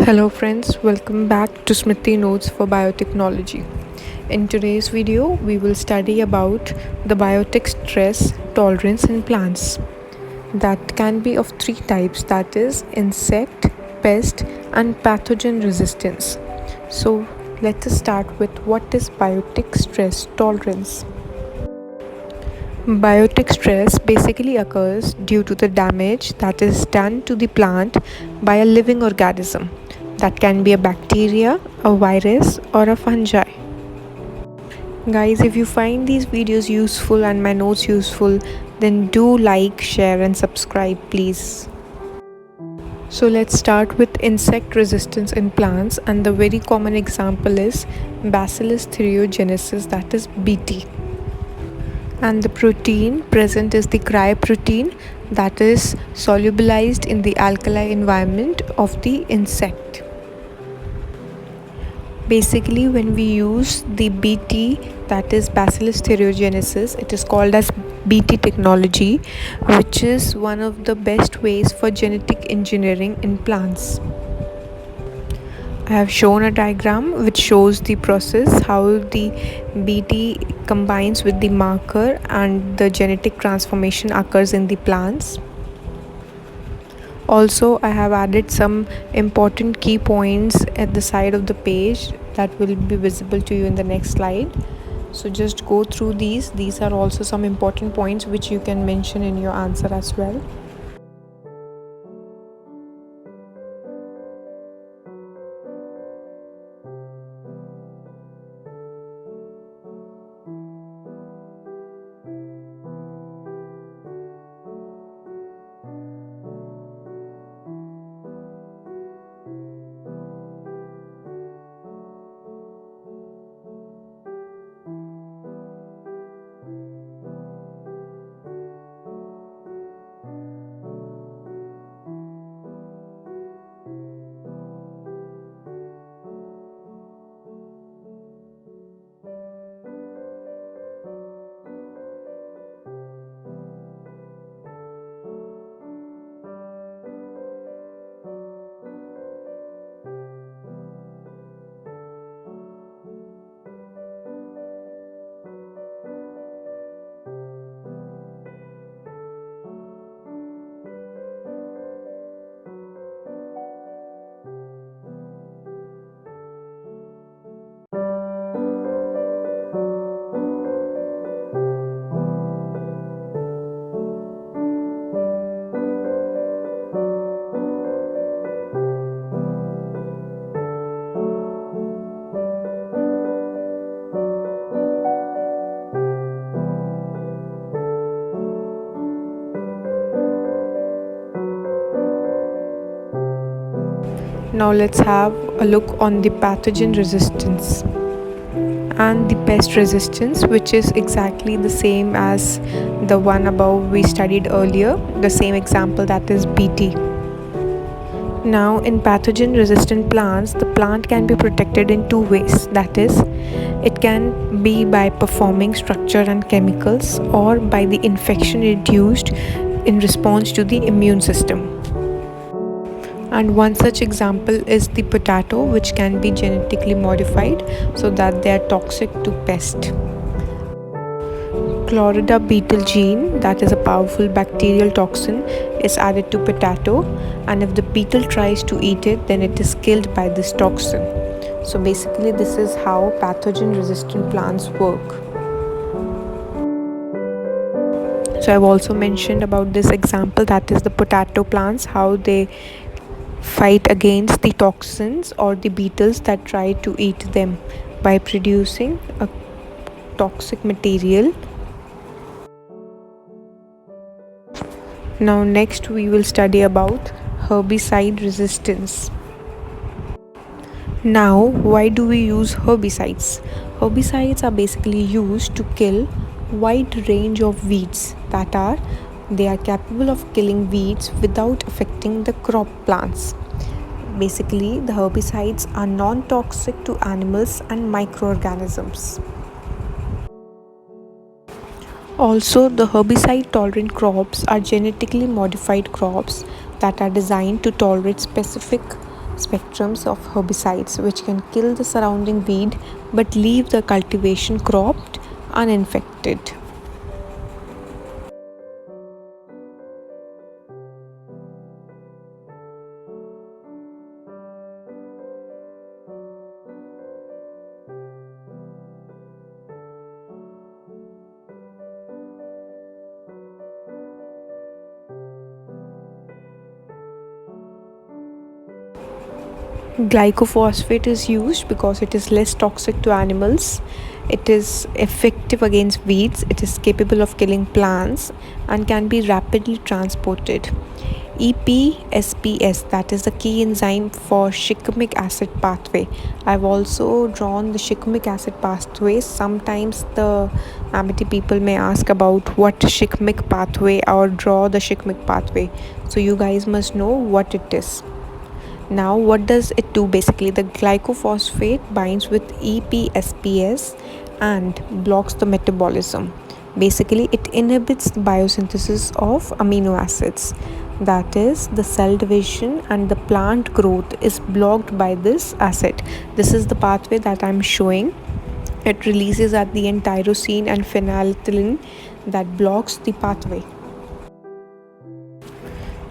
Hello friends, welcome back to Smriti Notes for Biotechnology. In today's video, we will study about the biotic stress tolerance in plants. That can be of three types, that is insect, pest and pathogen resistance. So let us start with what is biotic stress tolerance. Biotic stress basically occurs due to the damage that is done to the plant by a living organism. That can be a bacteria, a virus, or a fungi. Guys, if you find these videos useful and my notes useful, then do like, share, and subscribe, please. So let's start with insect resistance in plants, and the very common example is Bacillus thuringiensis, that is BT. And the protein present is the cryoprotein, that is solubilized in the alkali environment of the insect. Basically, when we use the BT, that is Bacillus thuringiensis, it is called as BT technology, which is one of the best ways for genetic engineering in plants. I have shown a diagram which shows the process how the BT combines with the marker and the genetic transformation occurs in the plants. Also, I have added some important key points at the side of the page that will be visible to you in the next slide. So just go through these. These are also some important points which you can mention in your answer as well. Now let's have a look on the pathogen resistance and the pest resistance, which is exactly the same as the one above we studied earlier, the same example, that is BT. Now in pathogen resistant plants, the plant can be protected in two ways, that is it can be by performing structure and chemicals or by the infection reduced in response to the immune system. And one such example is the potato, which can be genetically modified so that they are toxic to pest. Chlorida beetle gene, that is a powerful bacterial toxin, is added to potato, and if the beetle tries to eat it, then it is killed by this toxin. So basically this is how pathogen resistant plants work. So I've also mentioned about this example, that is the potato plants, how they fight against the toxins or the beetles that try to eat them by producing a toxic material. Now next we will study about herbicide resistance. Now, why do we use herbicides? Herbicides are basically used to kill wide range of weeds, they are capable of killing weeds without affecting the crop plants. Basically, the herbicides are non-toxic to animals and microorganisms. Also, the herbicide-tolerant crops are genetically modified crops that are designed to tolerate specific spectrums of herbicides which can kill the surrounding weed but leave the cultivation cropped uninfected. Glycophosphate is used because it is less toxic to animals. It is effective against weeds. It is capable of killing plants and can be rapidly transported. EPSPS, that is the key enzyme for shikimic acid pathway. I've also drawn the shikimic acid pathway. Sometimes the Amity people may ask about what shikimic pathway or draw the shikimic pathway. So you guys must know what it is. Now, what does it do basically? The glycophosphate binds with EPSPS and blocks the metabolism. Basically, it inhibits the biosynthesis of amino acids. That is, the cell division and the plant growth is blocked by this acid. This is the pathway that I'm showing. It releases at the end tyrosine and phenolphthalein that blocks the pathway.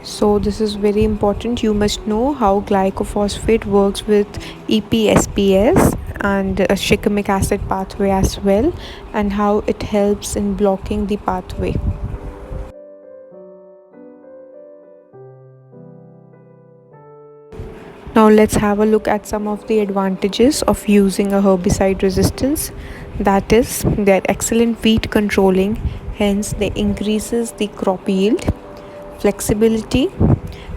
So this is very important. You must know how glycophosphate works with EPSPS and a shikimic acid pathway as well, and how it helps in blocking the pathway. Now let's have a look at some of the advantages of using a herbicide resistance. That is, they're excellent weed controlling, hence they increases the crop yield. Flexibility,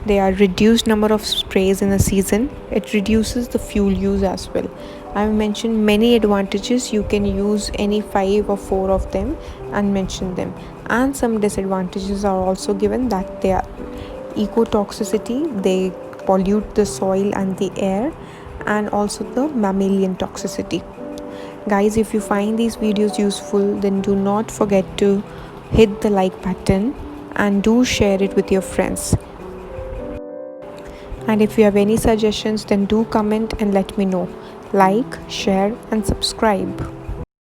they are reduced number of sprays in a season. It reduces the fuel use as well. I've mentioned many advantages. You can use any 5 or 4 of them and mention them. And some disadvantages are also given, that they are ecotoxicity, they pollute the soil and the air, and also the mammalian toxicity. Guys, if you find these videos useful, then do not forget to hit the like button and do share it with your friends. And if you have any suggestions, then do comment and let me know. Like, share and subscribe.